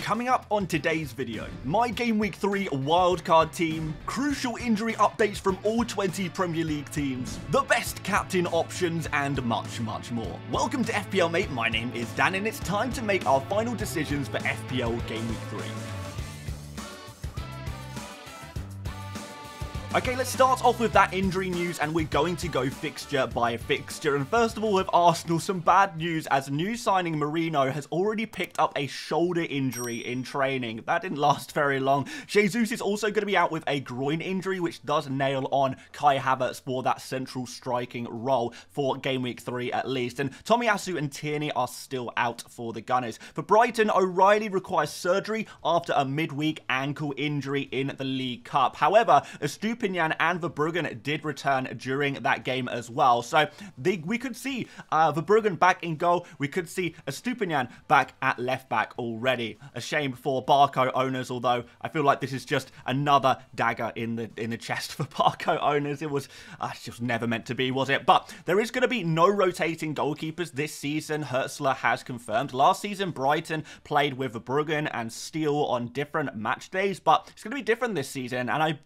Coming up on today's video, my Game Week 3 wildcard team, crucial injury updates from all 20 Premier League teams, the best captain options, and much, much more. Welcome to FPL Mate, my name is Dan, and it's time to make our final decisions for FPL Game Week 3. Okay, let's start off with that injury news, and we're going to go fixture by fixture. And first of all, with Arsenal, some bad news as new signing Merino has already picked up a shoulder injury in training. That didn't last very long. Jesus is also going to be out with a groin injury, which does nail on Kai Havertz for that central striking role for Game Week 3 at least. And Tomiyasu and Tierney are still out for the Gunners. For Brighton, O'Reilly requires surgery after a midweek ankle injury in the League Cup. However, Estupinian and Verbruggen did return during that game as well. So we could see Verbruggen back in goal. We could see Estupinian back at left back already. A shame for Barco owners, although I feel like this is just another dagger in the chest for Barco owners. It was just never meant to be, was it? But there is going to be no rotating goalkeepers this season. Hertzler has confirmed. Last season, Brighton played with Verbruggen and Steele on different match days, but it's going to be different this season, and I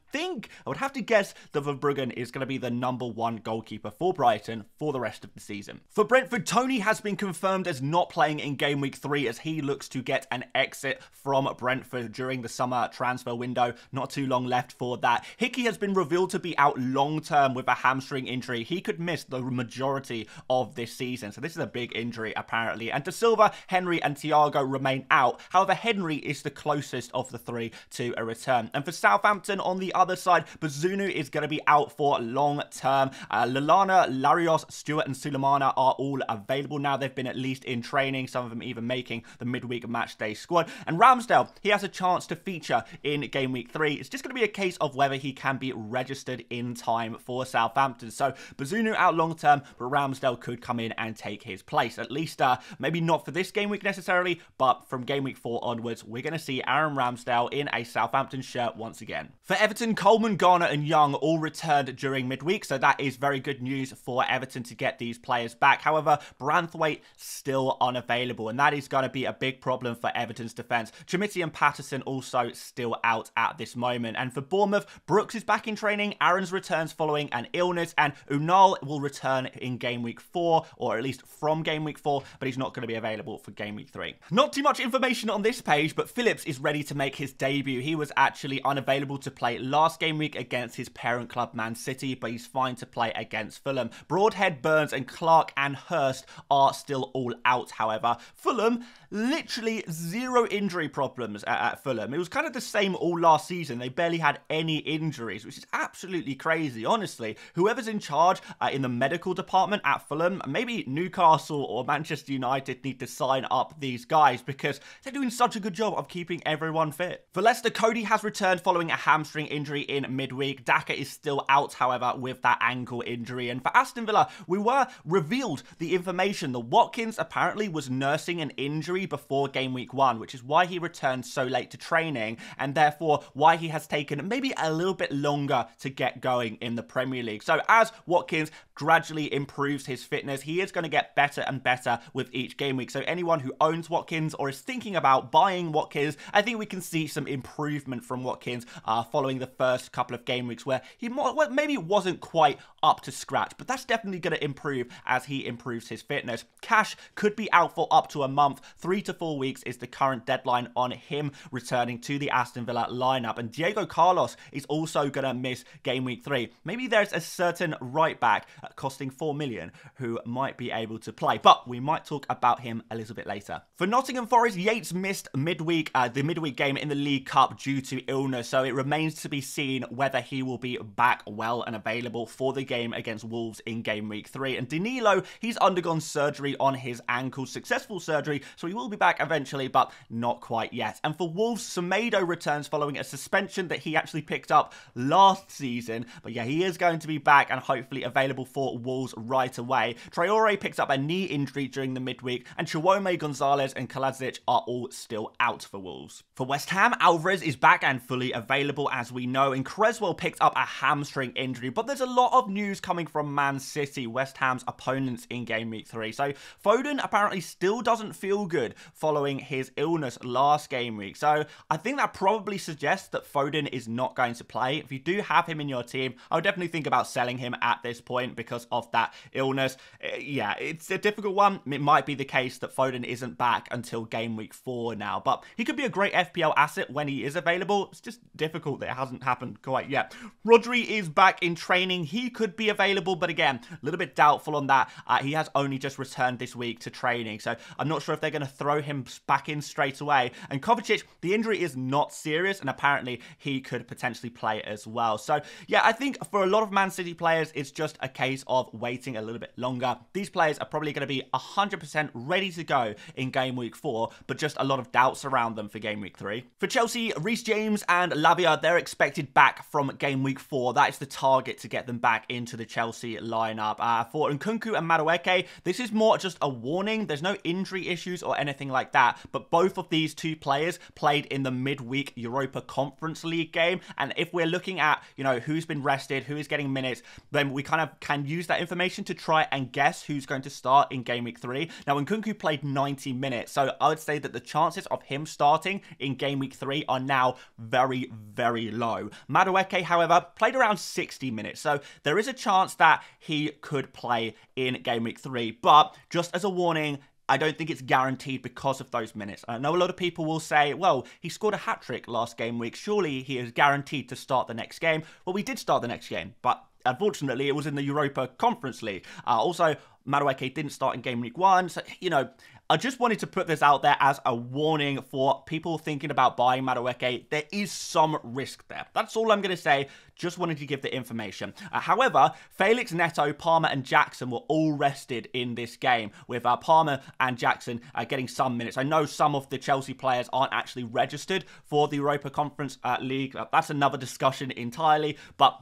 would have to guess that Verbruggen is going to be the #1 goalkeeper for Brighton for the rest of the season. For Brentford, Tony has been confirmed as not playing in Game Week 3 as he looks to get an exit from Brentford during the summer transfer window. Not too long left for that. Hickey has been revealed to be out long-term with a hamstring injury. He could miss the majority of this season, so this is a big injury apparently. And De Silva, Henry and Thiago remain out. However, Henry is the closest of the three to a return. And for Southampton on the other side, Bazunu is going to be out for long term. Lallana, Larios, Stewart and Sulemana are all available now. They've been at least in training, some of them even making the midweek match day squad. And Ramsdale, he has a chance to feature in Game Week 3. It's just going to be a case of whether he can be registered in time for Southampton. So Bazunu out long term, but Ramsdale could come in and take his place. At least maybe not for this game week necessarily, but from Game Week 4 onwards, we're going to see Aaron Ramsdale in a Southampton shirt once again. For Everton, Coleman, Garner and Young all returned during midweek, so that is very good news for Everton to get these players back. However, Branthwaite still unavailable, and that is going to be a big problem for Everton's defence. Chimiti and Patterson also still out at this moment. And for Bournemouth, Brooks is back in training, Aaron's returns following an illness, and Unal will return in Game Week 4, or at least from Game Week 4, but he's not going to be available for Game Week 3. Not too much information on this page, but Phillips is ready to make his debut. He was actually unavailable to play last game week against his parent club Man City, but he's fine to play against Fulham. Broadhead, Burns and Clark and Hurst are still all out, however. Fulham, literally zero injury problems at Fulham. It was kind of the same all last season. They barely had any injuries, which is absolutely crazy, honestly. Whoever's in charge in the medical department at Fulham, maybe Newcastle or Manchester United need to sign up these guys because they're doing such a good job of keeping everyone fit. For Leicester, Cody has returned following a hamstring injury in midweek. Daka is still out, however, with that ankle injury. And for Aston Villa, we were revealed the information that Watkins apparently was nursing an injury before Game Week 1, which is why he returned so late to training, and therefore why he has taken maybe a little bit longer to get going in the Premier League. So as Watkins gradually improves his fitness, he is going to get better and better with each game week. So anyone who owns Watkins or is thinking about buying Watkins, I think we can see some improvement from Watkins following the first couple of game weeks where he maybe wasn't quite up to scratch, but that's definitely going to improve as he improves his fitness. Cash could be out for up to a month. 3 to 4 weeks is the current deadline on him returning to the Aston Villa lineup. And Diego Carlos is also going to miss Game Week 3. Maybe there's a certain right back costing 4 million who might be able to play, but we might talk about him a little bit later. For Nottingham Forest, Yates missed the midweek game in the League Cup due to illness, so it remains to be seen whether he will be back well and available for the game against Wolves in Game Week 3. And Danilo, he's undergone surgery on his ankle, successful surgery, so he will be back eventually, but not quite yet. And for Wolves, Semedo returns following a suspension that he actually picked up last season, but yeah, he is going to be back and hopefully available for Wolves right away. Traore picks up a knee injury during the midweek, and Chiwome, Gonzalez and Kaladzic are all still out for Wolves. For West Ham, Alvarez is back and fully available as we know, and Creswell Chilwell picked up a hamstring injury, but there's a lot of news coming from Man City, West Ham's opponents in Game Week 3. So Foden apparently still doesn't feel good following his illness last game week. So I think that probably suggests that Foden is not going to play. If you do have him in your team, I would definitely think about selling him at this point because of that illness. Yeah, it's a difficult one. It might be the case that Foden isn't back until Game Week 4 now, but he could be a great FPL asset when he is available. It's just difficult that it hasn't happened quite yet. Rodri is back in training. He could be available, but again, a little bit doubtful on that. He has only just returned this week to training, so I'm not sure if they're going to throw him back in straight away. And Kovacic, the injury is not serious, and apparently he could potentially play as well. So yeah, I think for a lot of Man City players, it's just a case of waiting a little bit longer. These players are probably going to be 100% ready to go in Game Week 4, but just a lot of doubts around them for Game Week 3. For Chelsea, Reece James and Lavia, they're expected back from Game Week 4. That is the target to get them back into the Chelsea lineup. For Nkunku and Madueke, this is more just a warning. There's no injury issues or anything like that, but both of these two players played in the midweek Europa Conference League game, and if we're looking at, you know, who's been rested, who is getting minutes, then we kind of can use that information to try and guess who's going to start in Game Week 3. Now, Nkunku played 90 minutes, so I would say that the chances of him starting in Game Week 3 are now very, very low. Madueke, however, played around 60 minutes, so there is a chance that he could play in Game Week 3, but just as a warning, I don't think it's guaranteed because of those minutes. I know a lot of people will say, well, he scored a hat-trick last game week. Surely he is guaranteed to start the next game. Well, we did start the next game, but unfortunately, it was in the Europa Conference League. Also, Madueke didn't start in Game Week 1. So, you know, I just wanted to put this out there as a warning for people thinking about buying Madueke. There is some risk there. That's all I'm going to say. Just wanted to give the information. However, Felix, Neto, Palmer and Jackson were all rested in this game, with Palmer and Jackson getting some minutes. I know some of the Chelsea players aren't actually registered for the Europa Conference League. That's another discussion entirely, but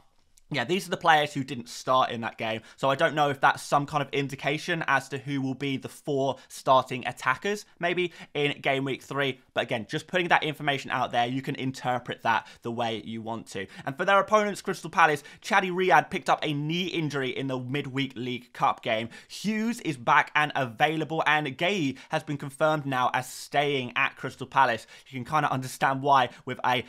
yeah, these are the players who didn't start in that game, so I don't know if that's some kind of indication as to who will be the 4 starting attackers, maybe, in Game Week 3. But again, just putting that information out there, you can interpret that the way you want to. And for their opponents, Crystal Palace, Chadi Riyad picked up a knee injury in the midweek League Cup game. Hughes is back and available, and Gay has been confirmed now as staying at Crystal Palace. You can kind of understand why, with a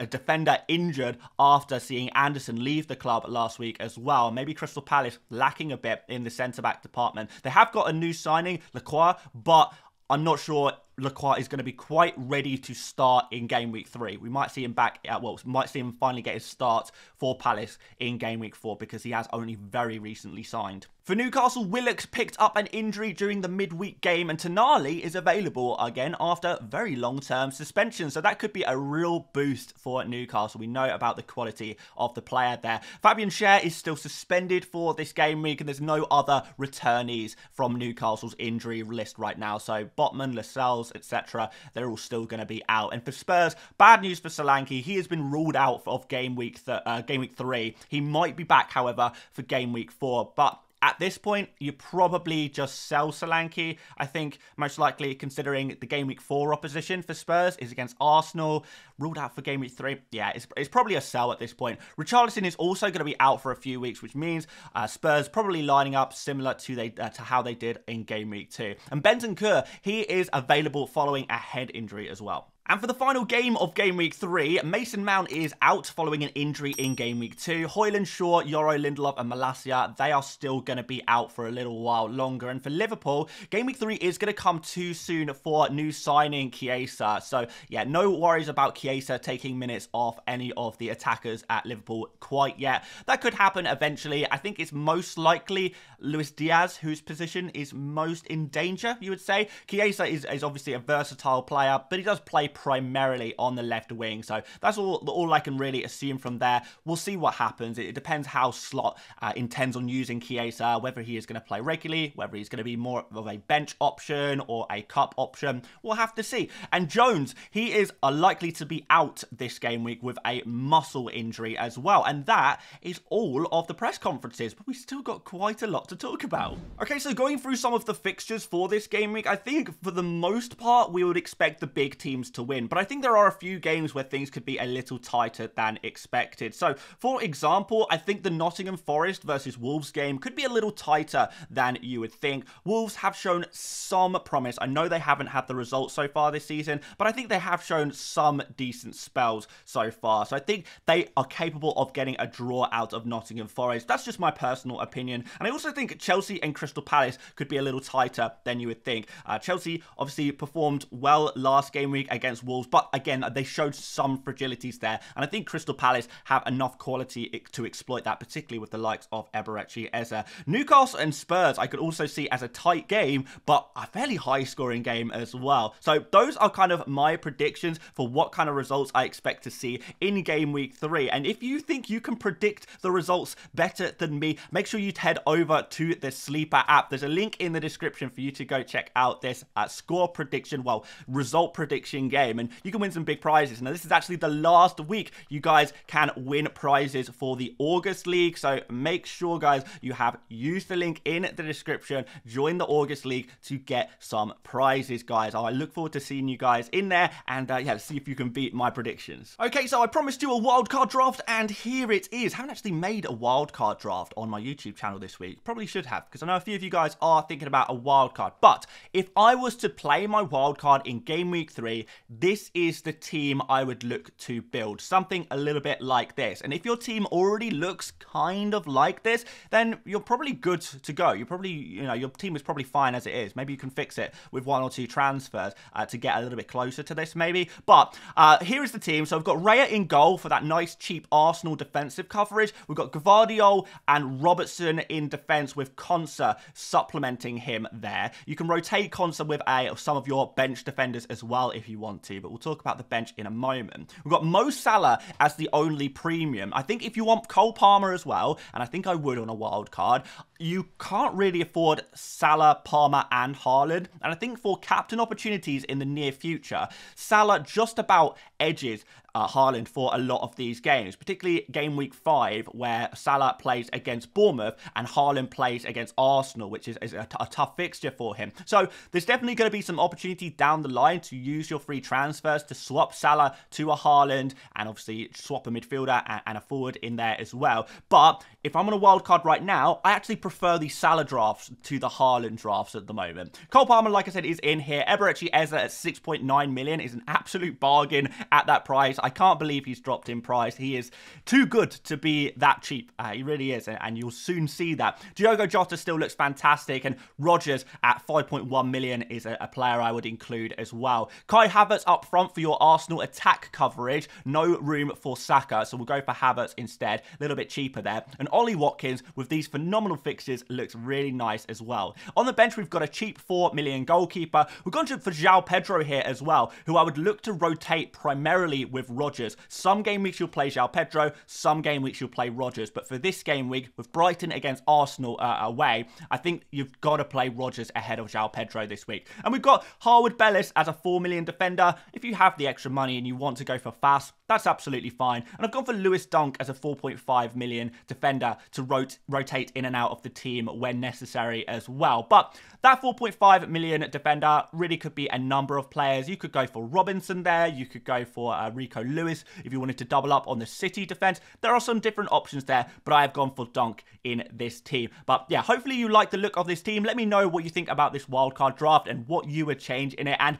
defender injured after seeing Anderson leave the club last week as well. Maybe Crystal Palace lacking a bit in the centre-back department. They have got a new signing, Lacroix, but I'm not sure Lacroix is going to be quite ready to start in Game Week 3. We might see him back, might see him finally get his start for Palace in Game Week 4 because he has only very recently signed. For Newcastle, Willox picked up an injury during the midweek game, and Tonali is available again after very long-term suspension. So that could be a real boost for Newcastle. We know about the quality of the player there. Fabian Schär is still suspended for this game week, and there's no other returnees from Newcastle's injury list right now. So Botman, Lascelles, etc., they're all still going to be out. And for Spurs, bad news for Solanke. He has been ruled out of Game Week 3. He might be back, however, for Game Week 4, but at this point, you probably just sell Solanke. I think most likely, considering the Game Week 4 opposition for Spurs is against Arsenal, ruled out for Game Week 3. Yeah, it's probably a sell at this point. Richarlison is also going to be out for a few weeks, which means Spurs probably lining up similar to how they did in Game Week 2. And Bentancur, he is available following a head injury as well. And for the final game of Game Week 3, Mason Mount is out following an injury in Game Week 2. Højlund, Shaw, Yoro, Lindelof and Malacia, they are still going to be out for a little while longer. And for Liverpool, Game Week 3 is going to come too soon for new signing Chiesa. So yeah, no worries about Chiesa taking minutes off any of the attackers at Liverpool quite yet. That could happen eventually. I think it's most likely Luis Diaz, whose position is most in danger, you would say. Chiesa is obviously a versatile player, but he does play primarily on the left wing, so that's all I can really assume from there. We'll see what happens. It depends how Slot intends on using Chiesa, whether he is going to play regularly, whether he's going to be more of a bench option or a cup option. We'll have to see. And Jones, he is likely to be out this game week with a muscle injury as well, and that is all of the press conferences, but we still got quite a lot to talk about. Okay, so going through some of the fixtures for this game week, I think for the most part we would expect the big teams to to win. But I think there are a few games where things could be a little tighter than expected. So, for example, I think the Nottingham Forest versus Wolves game could be a little tighter than you would think. Wolves have shown some promise. I know they haven't had the results so far this season, but I think they have shown some decent spells so far. So I think they are capable of getting a draw out of Nottingham Forest. That's just my personal opinion. And I also think Chelsea and Crystal Palace could be a little tighter than you would think. Chelsea obviously performed well last game week against Wolves, but again, they showed some fragilities there. And I think Crystal Palace have enough quality to exploit that, particularly with the likes of Eberechi Eze. Newcastle and Spurs, I could also see as a tight game, but a fairly high-scoring game as well. So those are kind of my predictions for what kind of results I expect to see in Game Week 3. And if you think you can predict the results better than me, make sure you head over to the Sleeper app. There's a link in the description for you to go check out this score prediction, well, result prediction game, and you can win some big prizes. Now, this is actually the last week you guys can win prizes for the August League, so make sure, guys, you have used the link in the description, join the August League to get some prizes, guys. I look forward to seeing you guys in there, and yeah, let's see if you can beat my predictions. Okay, so I promised you a wildcard draft, and here it is. I haven't actually made a wildcard draft on my YouTube channel this week. Probably should have, because I know a few of you guys are thinking about a wildcard. But if I was to play my wildcard in Game Week 3, this is the team I would look to build. Something a little bit like this. And if your team already looks kind of like this, then you're probably good to go. You're probably, your team is probably fine as it is. Maybe you can fix it with 1 or 2 transfers to get a little bit closer to this, maybe. But here is the team. So we've got Raya in goal for that nice, cheap Arsenal defensive coverage. We've got Gvardiol and Robertson in defense with Konsa supplementing him there. You can rotate Konsa with some of your bench defenders as well if you want to, but we'll talk about the bench in a moment. We've got Mo Salah as the only premium. I think if you want Cole Palmer as well, and I think I would on a wild card, you can't really afford Salah, Palmer, and Haaland. And I think for captain opportunities in the near future, Salah just about edges Haaland for a lot of these games, particularly Game Week 5, where Salah plays against Bournemouth and Haaland plays against Arsenal, which is a tough fixture for him. So there's definitely going to be some opportunity down the line to use your free transfers to swap Salah to a Haaland, and obviously swap a midfielder and a forward in there as well. But if I'm on a wild card right now, I actually prefer the Salah drafts to the Haaland drafts at the moment. Cole Palmer, like I said, is in here. Eberechi Eze at 6.9 million is an absolute bargain at that price. I can't believe he's dropped in price. He is too good to be that cheap. He really is, and you'll soon see that. Diogo Jota still looks fantastic, and Rodgers at 5.1 million is a player I would include as well. Kai Havertz up front for your Arsenal attack coverage. No room for Saka, so we'll go for Havertz instead. A little bit cheaper there. And Ollie Watkins, with these phenomenal fixtures, looks really nice as well. On the bench, we've got a cheap 4 million goalkeeper. We've gone for João Pedro here as well, who I would look to rotate primarily with Rodgers. Some game weeks you'll play João Pedro, some game weeks you'll play Rodgers. But for this game week, with Brighton against Arsenal away, I think you've got to play Rodgers ahead of João Pedro this week. And we've got Harwood Bellis as a 4 million defender. If you have the extra money and you want to go for fast, that's absolutely fine. And I've gone for Lewis Dunk as a 4.5 million defender to rotate in and out of the team when necessary as well. But that 4.5 million defender really could be a number of players. You could go for Robinson there. You could go for Rico Lewis if you wanted to double up on the City defense. There are some different options there, but I have gone for Dunk in this team. But yeah, hopefully you like the look of this team. Let me know what you think about this wildcard draft and what you would change in it. And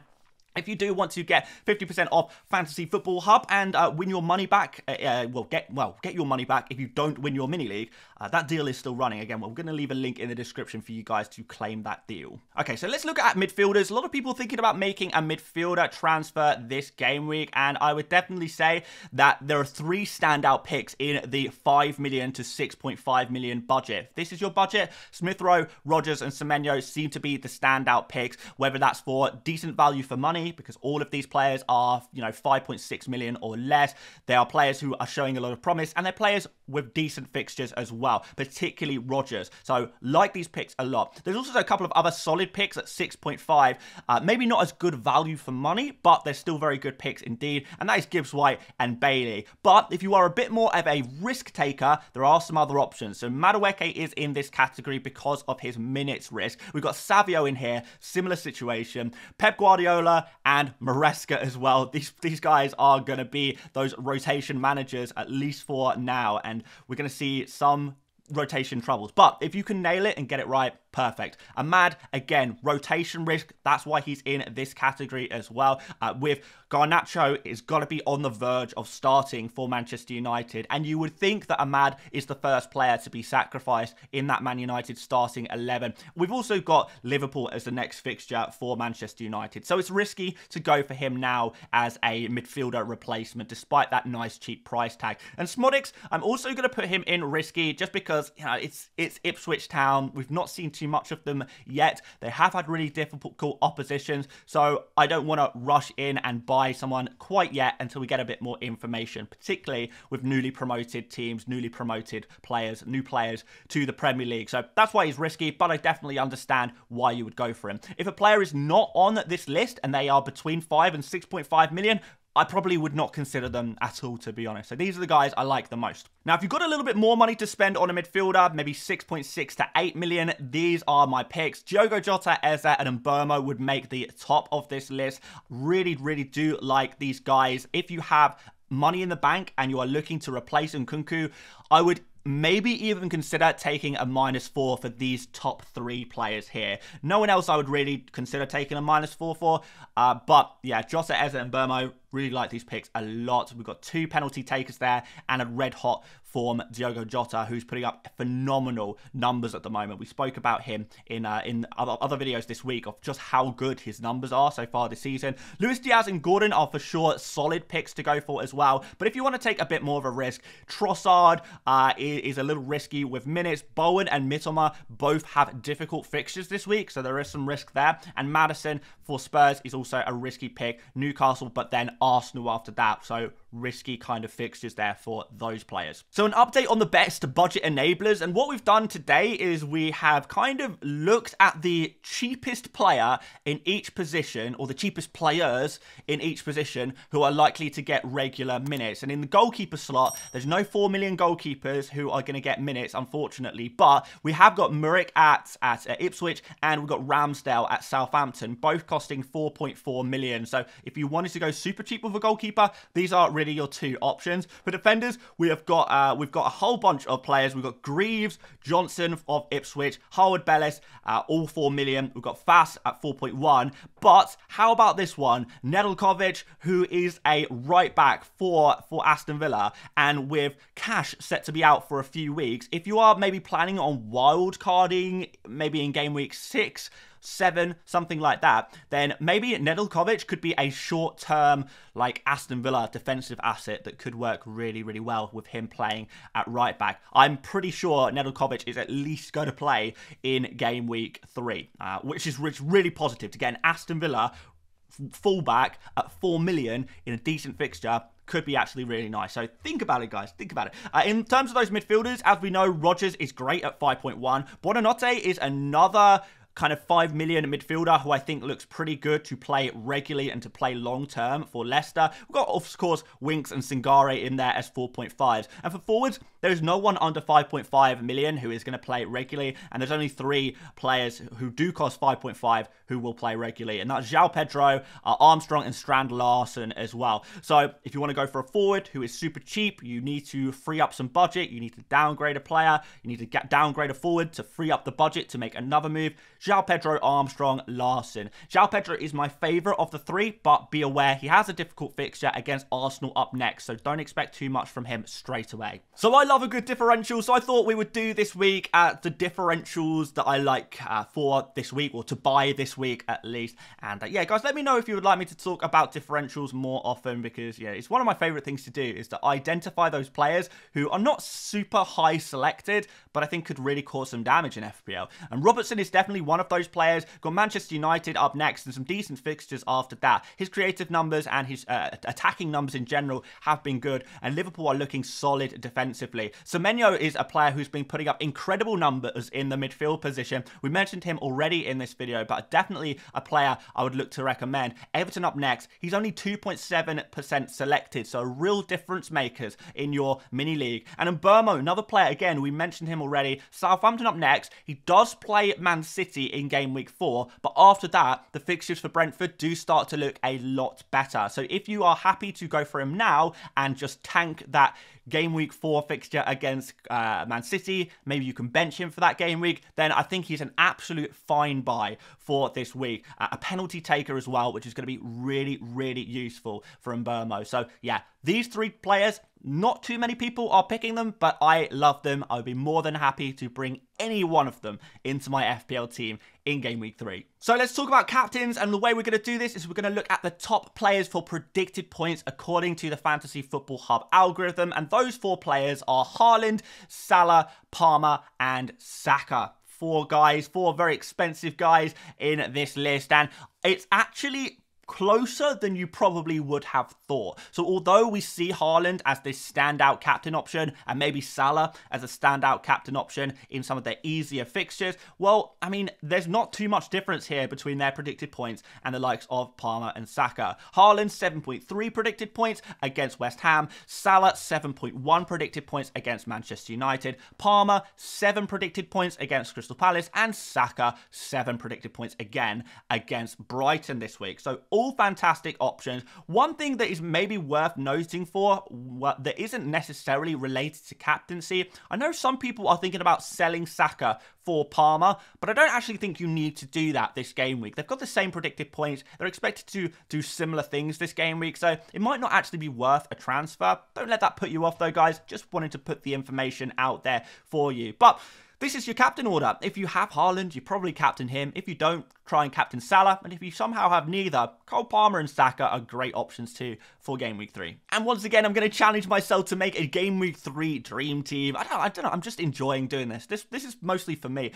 if you do want to get 50% off Fantasy Football Hub and win your money back, get your money back if you don't win your mini league, that deal is still running. Again, we're going to leave a link in the description for you guys to claim that deal. Okay, so let's look at midfielders. A lot of people thinking about making a midfielder transfer this game week, and I would definitely say that there are 3 standout picks in the 5 million to 6.5 million budget. If this is your budget, Smith Rowe, Rodgers, and Semenyo seem to be the standout picks, whether that's for decent value for money, because all of these players are, 5.6 million or less. They are players who are showing a lot of promise, and they're players with decent fixtures as well, particularly Rodgers. So, like these picks a lot. There's also a couple of other solid picks at 6.5. Maybe not as good value for money, but they're still very good picks indeed, and that is Gibbs White and Bailey. But if you are a bit more of a risk taker, there are some other options. So, Madueke is in this category because of his minutes risk. We've got Savio in here, similar situation. Pep Guardiola and Maresca as well. These guys are going to be those rotation managers, at least for now, and we're going to see some rotation troubles. But if you can nail it and get it right, perfect. Ahmad, again, rotation risk. That's why he's in this category as well. With Garnacho, is got to be on the verge of starting for Manchester United. And you would think that Ahmad is the first player to be sacrificed in that Man United starting 11. We've also got Liverpool as the next fixture for Manchester United. So it's risky to go for him now as a midfielder replacement, despite that nice cheap price tag. And Smodics, I'm also going to put him in risky just because, you know, it's Ipswich Town. We've not seen too much of them yet. They have had really difficult oppositions, so I don't want to rush in and buy someone quite yet until we get a bit more information, particularly with newly promoted teams, newly promoted players, new players to the Premier League. So that's why he's risky, but I definitely understand why you would go for him. If a player is not on this list and they are between 5 and 6.5 million, I probably would not consider them at all, to be honest. So these are the guys I like the most. Now, if you've got a little bit more money to spend on a midfielder, maybe 6.6 to 8 million, these are my picks. Diogo Jota, Eze, and Mbeumo would make the top of this list. Really, really do like these guys. If you have money in the bank and you are looking to replace Nkunku, I would maybe even consider taking a -4 for these top 3 players here. No one else I would really consider taking a -4 for. But yeah, Jota, Eze, and Mbeumo, really like these picks a lot. We've got 2 penalty takers there and a red hot form Diogo Jota, who's putting up phenomenal numbers at the moment. We spoke about him in other videos this week of just how good his numbers are so far this season. Luis Diaz and Gordon are for sure solid picks to go for as well. But if you want to take a bit more of a risk, Trossard is a little risky with minutes. Bowen and Mitoma both have difficult fixtures this week, so there is some risk there. And Maddison for Spurs is also a risky pick. Newcastle, but then Arsenal after that. So risky kind of fixtures there for those players. So an update on the best budget enablers, and what we've done today is we have kind of looked at the cheapest player in each position, or the cheapest players in each position who are likely to get regular minutes. And in the goalkeeper slot, there's no 4 million goalkeepers who are going to get minutes, unfortunately, but we have got Muric at Ipswich, and we've got Ramsdale at Southampton, both costing 4.4 million. So if you wanted to go super cheap with a goalkeeper, these are really your 2 options. For defenders, we've got a whole bunch of players. We've got Greaves, Johnson of Ipswich, Harwood Bellis, all 4 million. We've got Fass at 4.1. But how about this one? Nedeljkovic, who is a right back for Aston Villa, and with cash set to be out for a few weeks. If you are maybe planning on wildcarding, maybe in game week 6, 7, something like that, then maybe Nedeljkovic could be a short-term, like, Aston Villa defensive asset that could work really, really well with him playing at right back. I'm pretty sure Nedeljkovic is at least going to play in game week 3, which is really positive to get an Aston Villa fullback at 4 million in a decent fixture. Could be actually really nice. So think about it, guys. Think about it. In terms of those midfielders, as we know, Rodgers is great at 5.1. Buonanotte is another kind of 5 million midfielder who I think looks pretty good to play regularly and to play long term for Leicester. We've got, of course, Winks and Singare in there as 4.5s. And for forwards, there's no one under 5.5 million who is going to play regularly. And there's only 3 players who do cost 5.5 who will play regularly. And that's João Pedro, Armstrong, and Strand Larsen as well. So if you want to go for a forward who is super cheap, you need to free up some budget. You need to downgrade a player. You need to downgrade a forward to free up the budget to make another move. João Pedro, Armstrong, Larsen. João Pedro is my favourite of the 3, but be aware he has a difficult fixture against Arsenal up next, so don't expect too much from him straight away. So I love a good differential, so I thought we would do this week the differentials that I like for this week, or to buy this week at least. And yeah, guys, let me know if you would like me to talk about differentials more often, because yeah, it's one of my favourite things to do, is to identify those players who are not super high selected, but I think could really cause some damage in FPL. And Robertson is definitely one of those players. Got Manchester United up next and some decent fixtures after that. His creative numbers and his attacking numbers in general have been good, and Liverpool are looking solid defensively. Semenyo is a player who's been putting up incredible numbers in the midfield position. We mentioned him already in this video, but definitely a player I would look to recommend. Everton up next. He's only 2.7% selected, so real difference makers in your mini league. And Mbeumo, another player, again, we mentioned him already. Southampton up next. He does play Man City City in game week 4, but after that, the fixtures for Brentford do start to look a lot better. So if you are happy to go for him now and just tank that game week 4 fixture against Man City, maybe you can bench him for that game week, then I think he's an absolute fine buy for this week. A penalty taker as well, which is going to be really, really useful for Mbeumo. So yeah, these 3 players, not too many people are picking them, but I love them. I would be more than happy to bring any one of them into my FPL team in game week 3. So let's talk about captains, and the way we're going to do this is we're going to look at the top players for predicted points according to the Fantasy Football Hub algorithm, and those 4 players are Haaland, Salah, Palmer, and Saka. 4 guys, 4 very expensive guys in this list, and it's actually closer than you probably would have thought. So although we see Haaland as this standout captain option and maybe Salah as a standout captain option in some of their easier fixtures, well, I mean, there's not too much difference here between their predicted points and the likes of Palmer and Saka. Haaland 7.3 predicted points against West Ham, Salah 7.1 predicted points against Manchester United, Palmer 7 predicted points against Crystal Palace, and Saka 7 predicted points again against Brighton this week. So all fantastic options. One thing that is maybe worth noting that isn't necessarily related to captaincy, I know some people are thinking about selling Saka for Palmer, but I don't actually think you need to do that this game week. They've got the same predicted points. They're expected to do similar things this game week, so it might not actually be worth a transfer. Don't let that put you off though, guys. Just wanted to put the information out there for you. But this is your captain order. If you have Haaland, you probably captain him. If you don't, try and captain Salah. And if you somehow have neither, Cole Palmer and Saka are great options too for game week 3. And once again, I'm going to challenge myself to make a game week 3 dream team. I don't know. I'm just enjoying doing this. This is mostly for me,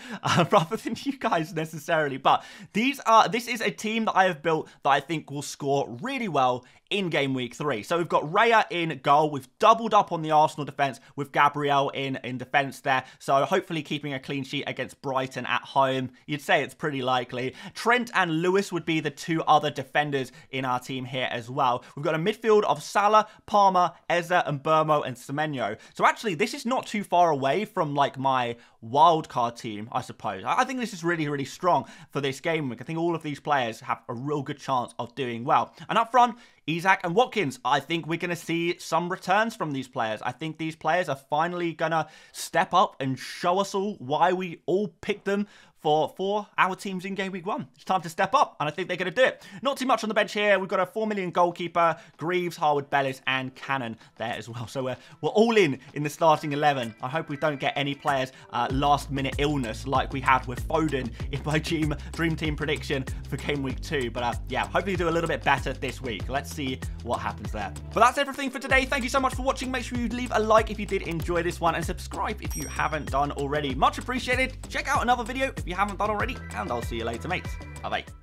rather than you guys necessarily. But this is a team that I have built that I think will score really well in game week 3. So we've got Raya in goal. We've doubled up on the Arsenal defence with Gabriel in defence there. So hopefully keeping a clean sheet against Brighton at home. You'd say it's pretty likely. Trent and Lewis would be the 2 other defenders in our team here as well. We've got a midfield of Salah, Palmer, Eze, and Mbeumo and Semenyo. So actually, this is not too far away from like my wildcard team, I suppose. I think this is really, really strong for this game week. I think all of these players have a real good chance of doing well. And up front, Isak and Watkins, I think we're going to see some returns from these players. I think these players are finally going to step up and show us all why we all picked them for our teams in game week 1. It's time to step up, and I think they're going to do it. Not too much on the bench here. We've got a 4 million goalkeeper, Greaves, Harwood, Bellis, and Cannon there as well. So we're all in the starting 11. I hope we don't get any players last-minute illness like we had with Foden in my dream team prediction for game week 2. But yeah, hopefully do a little bit better this week. Let's see what happens there. But that's everything for today. Thank you so much for watching. Make sure you leave a like if you did enjoy this one, and subscribe if you haven't done already. Much appreciated. Check out another video if you haven't done already, and I'll see you later, mates. Bye-bye.